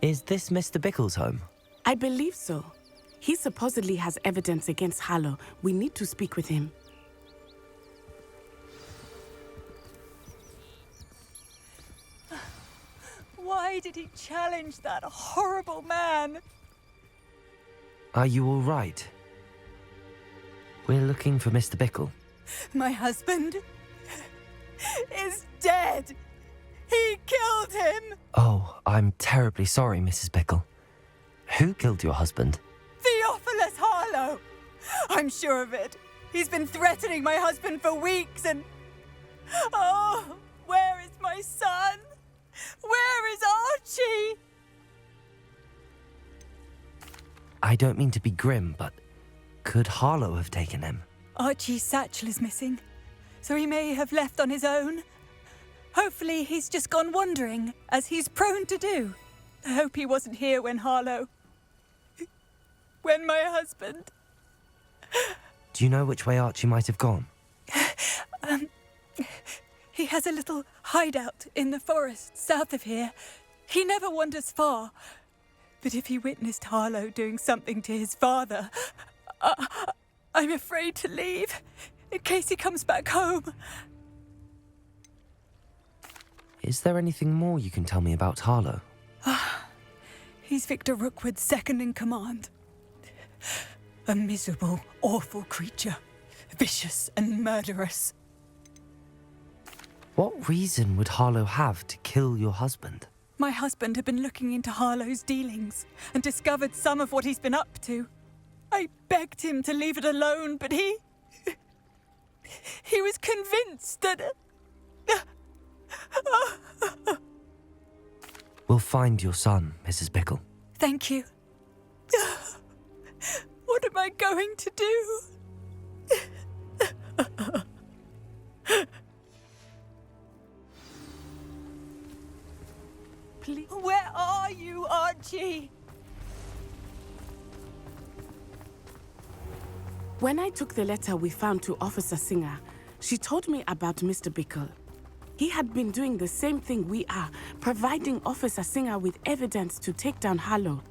Is this Mr. Bickle's home? I believe so. He supposedly has evidence against Harlow. We need to speak with him. Why did he challenge that horrible man? Are you all right? We're looking for Mr. Bickle. My husband is dead. He killed him. Oh, I'm terribly sorry, Mrs. Bickle. Who killed your husband? Theophilus Harlow. I'm sure of it. He's been threatening my husband for weeks and... Oh, where is my son? Where is Archie? I don't mean to be grim, but could Harlow have taken him? Archie's satchel is missing, so he may have left on his own. Hopefully he's just gone wandering, as he's prone to do. I hope he wasn't here when when my husband... Do you know which way Archie might have gone? He has a little hideout in the forest south of here. He never wanders far. But if he witnessed Harlow doing something to his father, I'm afraid to leave, in case he comes back home. Is there anything more you can tell me about Harlow? He's Victor Rookwood's second in command. A miserable, awful creature. Vicious and murderous. What reason would Harlow have to kill your husband? My husband had been looking into Harlow's dealings and discovered some of what he's been up to. I begged him to leave it alone, but he was convinced that... We'll find your son, Mrs. Bickle. Thank you. What am I going to do? Please. Where are you, Archie? When I took the letter we found to Officer Singer, she told me about Mr. Bickle. He had been doing the same thing we are, providing Officer Singer with evidence to take down Harlow.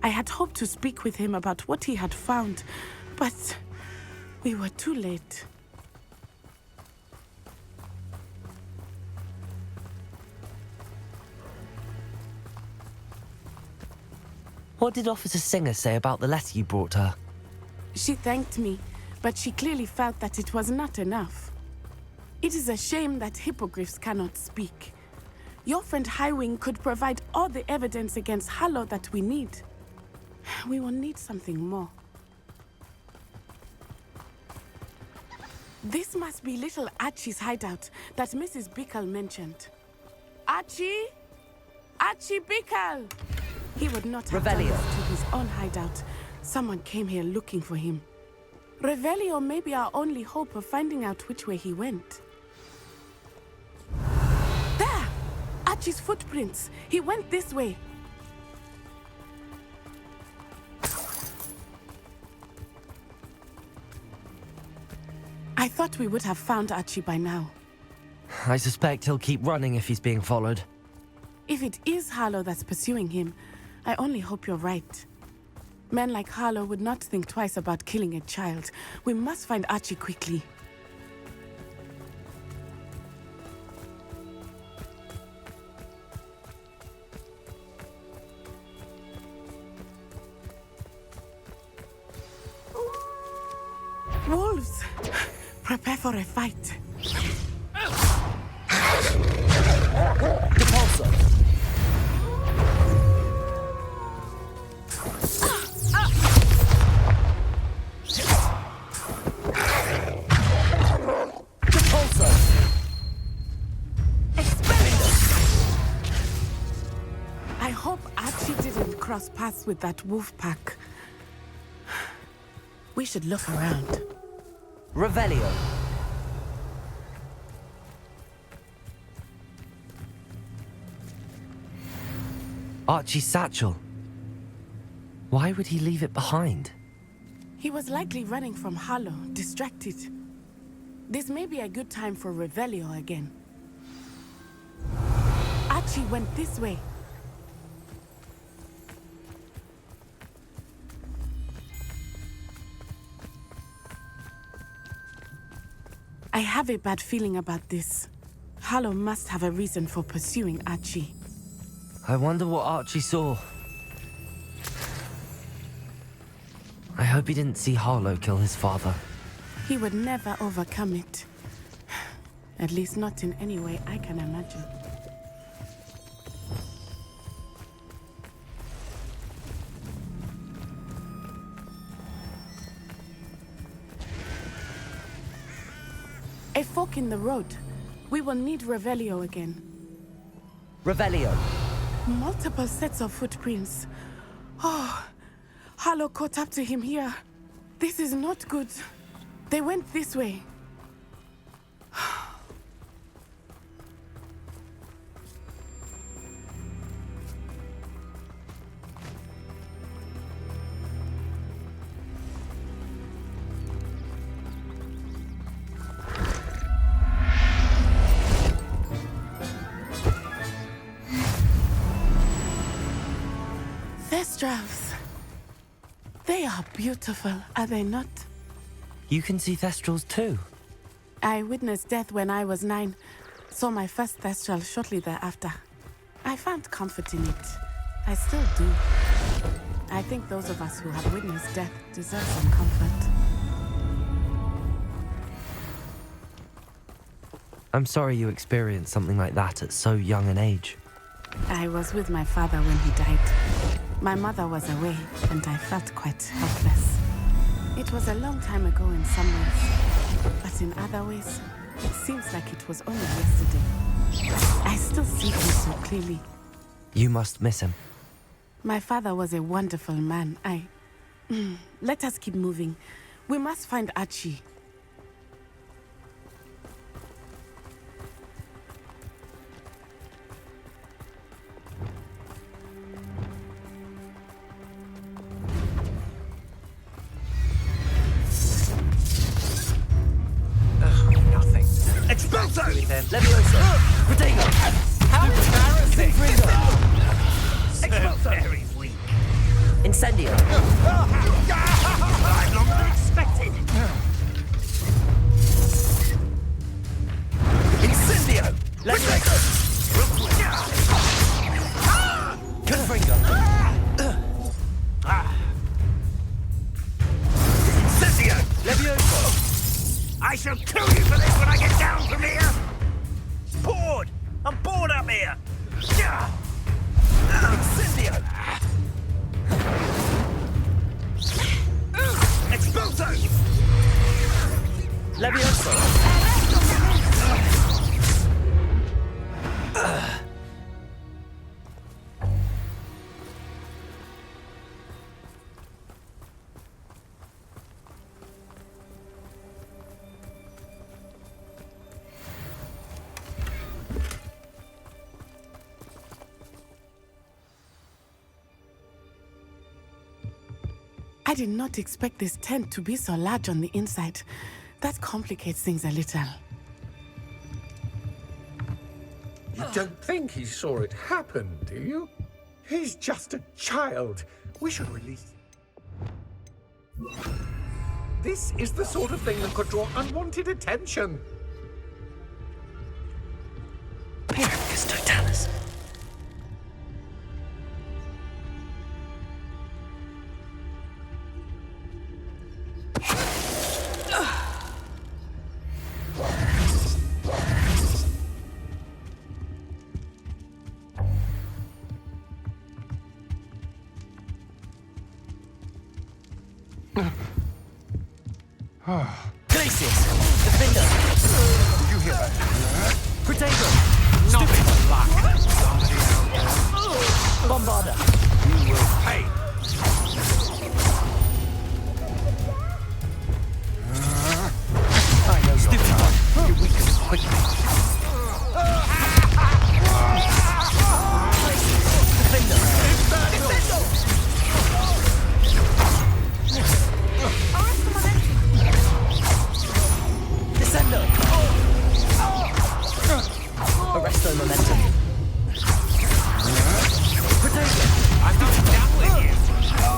I had hoped to speak with him about what he had found, but we were too late. What did Officer Singer say about the letter you brought her? She thanked me, but she clearly felt that it was not enough. It is a shame that hippogriffs cannot speak. Your friend Highwing could provide all the evidence against Harlow that we need. We will need something more. This must be little Archie's hideout that Mrs. Bickle mentioned. Archie? Archie Bickle! He would not have done this to his own hideout. Someone came here looking for him. Revelio may be our only hope of finding out which way he went. There! Archie's footprints. He went this way. I thought we would have found Archie by now. I suspect he'll keep running if he's being followed. If it is Harlow that's pursuing him, I only hope you're right. Men like Harlow would not think twice about killing a child. We must find Archie quickly. Wolves! Prepare for a fight. I hope Archie didn't cross paths with that wolf pack. We should look around. Revelio. Archie's satchel. Why would he leave it behind? He was likely running from Harlow, distracted. This may be a good time for Revelio again. Archie went this way. I have a bad feeling about this. Harlow must have a reason for pursuing Archie. I wonder what Archie saw. I hope he didn't see Harlow kill his father. He would never overcome it. At least not in any way I can imagine. A fork in the road. We will need Revelio again. Revelio. Multiple sets of footprints. Oh, Harlow caught up to him here. This is not good. They went this way. Thestrals. They are beautiful, are they not? You can see Thestrals too. I witnessed death when I was 9. Saw my first Thestral shortly thereafter. I found comfort in it. I still do. I think those of us who have witnessed death deserve some comfort. I'm sorry you experienced something like that at so young an age. I was with my father when he died. My mother was away, and I felt quite helpless. It was a long time ago in some ways, but in other ways, it seems like it was only yesterday. I still see him so clearly. You must miss him. My father was a wonderful man. Let us keep moving. We must find Archie. Leviosa! Protego! How embarrassing! So very weak. Incendio! I'm longer than expected! Incendio! Leviosa! Confringo! Incendio! Leviosa! I shall kill you for this when I get down from here! Bored! I'm bored up here! Incendio! Expulso! Leviosa! I did not expect this tent to be so large on the inside. That complicates things a little. You don't think he saw it happen, do you? He's just a child. We should release him. This is the sort of thing that could draw unwanted attention. Paracus totalis. Glacius! Defender! Did you hear that? Protego! Not in luck! Somebody out there. Bombarda! You will pay! I know you're you weaken quickly. Descendo! Arresto momentum. Protego! I'm not done with you!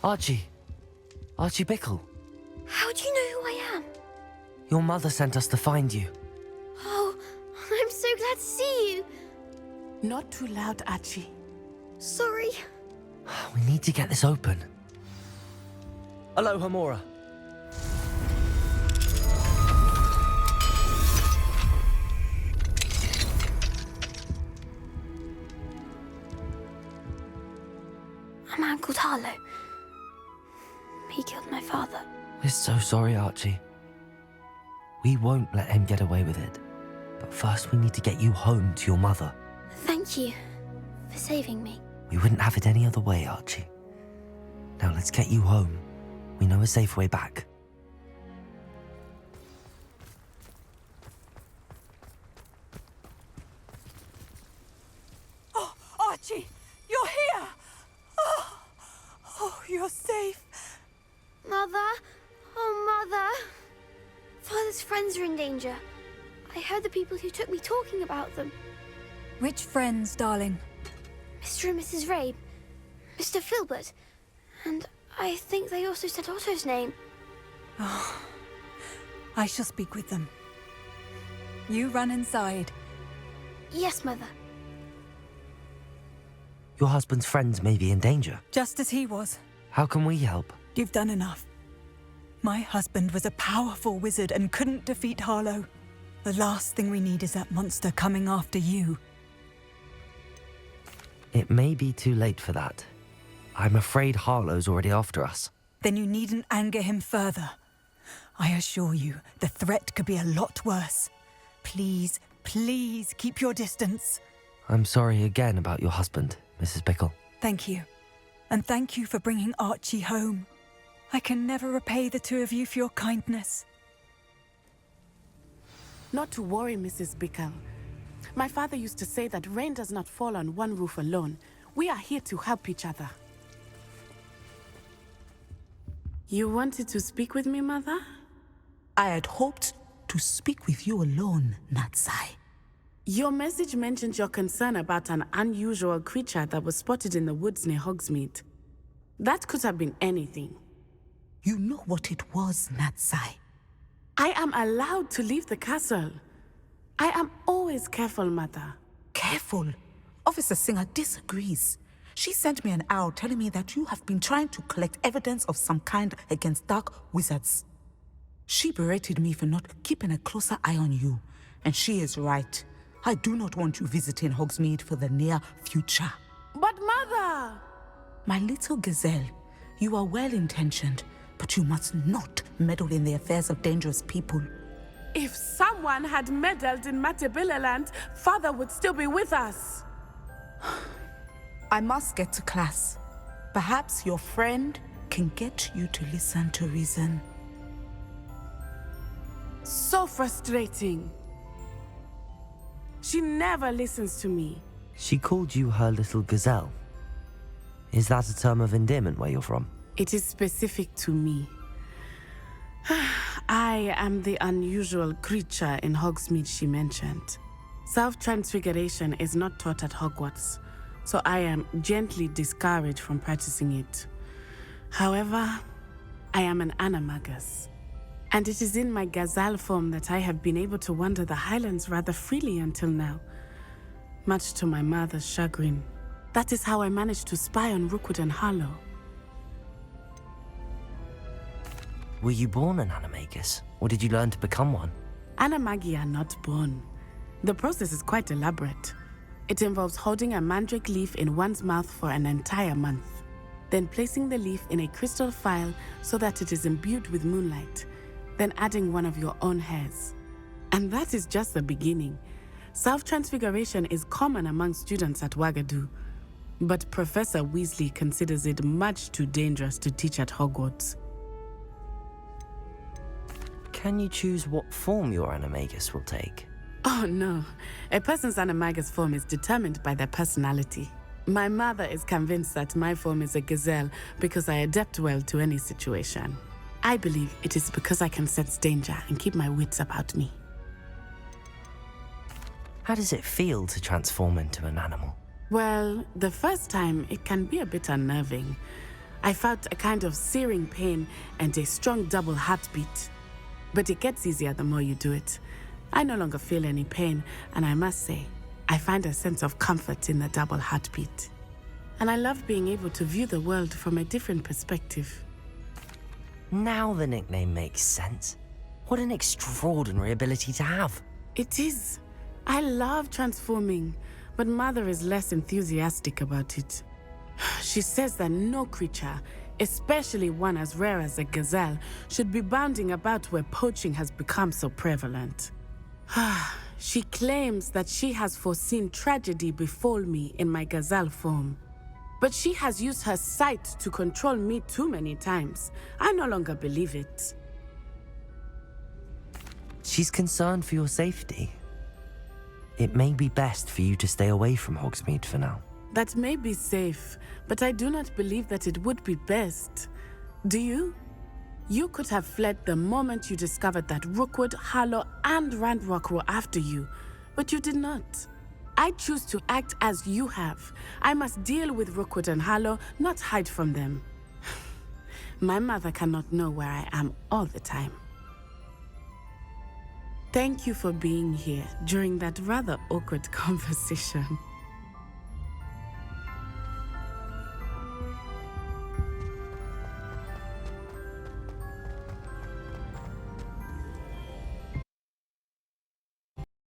Archie! Archie Bickle! How do you know who I am? Your mother sent us to find you. Oh, I'm so glad to see you. Not too loud, Archie. Sorry. We need to get this open. Hello, Hamora. A man called Harlow. He killed my father. We're so sorry, Archie. We won't let him get away with it. But first we need to get you home to your mother. Thank you for saving me. We wouldn't have it any other way, Archie. Now let's get you home. We know a safe way back. Oh, Archie, you're here! Oh, you're safe. Mother? Oh, Mother. Father's friends are in danger. I heard the people who took me talking about them. Which friends, darling? Mr. and Mrs. Rabe, Mr. Filbert, and I think they also said Otto's name. Oh, I shall speak with them. You run inside. Yes, Mother. Your husband's friends may be in danger. Just as he was. How can we help? You've done enough. My husband was a powerful wizard and couldn't defeat Harlow. The last thing we need is that monster coming after you. It may be too late for that. I'm afraid Harlow's already after us. Then you needn't anger him further. I assure you, the threat could be a lot worse. Please, please keep your distance. I'm sorry again about your husband, Mrs. Bickle. Thank you. And thank you for bringing Archie home. I can never repay the two of you for your kindness. Not to worry, Mrs. Bickle. My father used to say that rain does not fall on one roof alone. We are here to help each other. You wanted to speak with me, Mother? I had hoped to speak with you alone, Natsai. Your message mentioned your concern about an unusual creature that was spotted in the woods near Hogsmeade. That could have been anything. You know what it was, Natsai. I am allowed to leave the castle. I am always careful, Mother. Careful. Officer Singer disagrees. She sent me an owl telling me that you have been trying to collect evidence of some kind against dark wizards. She berated me for not keeping a closer eye on you, and she is right. I do not want you visiting Hogsmeade for the near future. But Mother! My little gazelle, you are well-intentioned, but you must not meddle in the affairs of dangerous people. If someone had meddled in Matabeleland, Father would still be with us. I must get to class. Perhaps your friend can get you to listen to reason. So frustrating. She never listens to me. She called you her little gazelle. Is that a term of endearment where you're from? It is specific to me. I am the unusual creature in Hogsmeade she mentioned. Self-transfiguration is not taught at Hogwarts, so I am gently discouraged from practicing it. However, I am an animagus, and it is in my gazelle form that I have been able to wander the Highlands rather freely until now, much to my mother's chagrin. That is how I managed to spy on Rookwood and Harlow. Were you born an animagus, or did you learn to become one? Animagi are not born. The process is quite elaborate. It involves holding a mandrake leaf in one's mouth for an entire month, then placing the leaf in a crystal phial so that it is imbued with moonlight, then adding one of your own hairs. And that is just the beginning. Self-transfiguration is common among students at Wagadu, but Professor Weasley considers it much too dangerous to teach at Hogwarts. Can you choose what form your animagus will take? Oh no, a person's animagus form is determined by their personality. My mother is convinced that my form is a gazelle because I adapt well to any situation. I believe it is because I can sense danger and keep my wits about me. How does it feel to transform into an animal? Well, the first time it can be a bit unnerving. I felt a kind of searing pain and a strong double heartbeat. But it gets easier the more you do it. I no longer feel any pain, and I must say, I find a sense of comfort in the double heartbeat. And I love being able to view the world from a different perspective. Now the nickname makes sense. What an extraordinary ability to have. It is. I love transforming, but Mother is less enthusiastic about it. She says that no creature, especially one as rare as a gazelle, should be bounding about where poaching has become so prevalent. She claims that she has foreseen tragedy befall me in my gazelle form. But she has used her sight to control me too many times. I no longer believe it. She's concerned for your safety. It may be best for you to stay away from Hogsmeade for now. That may be safe, but I do not believe that it would be best. Do you? You could have fled the moment you discovered that Rookwood, Harlow, and Ranrock were after you, but you did not. I choose to act as you have. I must deal with Rookwood and Harlow, not hide from them. My mother cannot know where I am all the time. Thank you for being here during that rather awkward conversation.